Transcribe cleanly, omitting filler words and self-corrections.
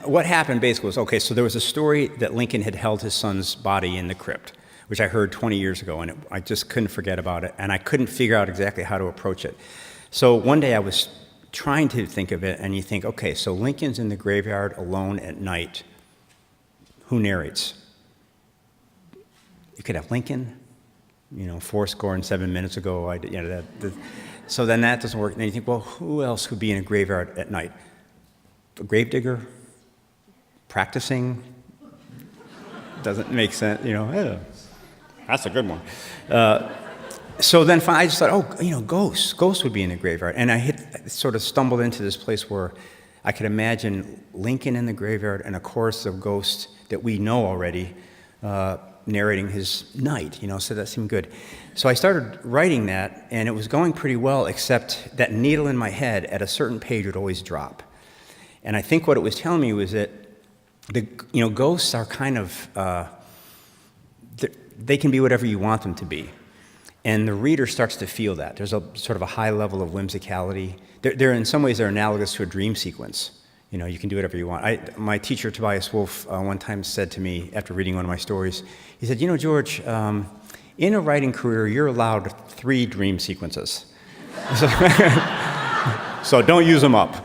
what happened basically was, okay, so there was a story that Lincoln had held his son's body in the crypt, which I heard 20 years ago, and I just couldn't forget about it, and I couldn't figure out exactly how to approach it. So one day I was trying to think of it, and you think, okay, so Lincoln's in the graveyard alone at night. Who narrates? You could have Lincoln, 7 minutes ago. So then that doesn't work. And then you think, well, who else would be in a graveyard at night? A gravedigger? Practicing? Doesn't make sense, Yeah, that's a good one. So then I just thought, ghosts. Ghosts would be in the graveyard. And I sort of stumbled into this place where I could imagine Lincoln in the graveyard and a chorus of ghosts that we know already narrating his night, so that seemed good. So I started writing that, and it was going pretty well, except that needle in my head at a certain page would always drop. And I think what it was telling me was that ghosts are kind of, they can be whatever you want them to be. And the reader starts to feel that. There's a sort of a high level of whimsicality. They're in some ways, they're analogous to a dream sequence. You can do whatever you want. My teacher, Tobias Wolff, one time said to me after reading one of my stories, he said, George, in a writing career, you're allowed 3 dream sequences. So don't use them up,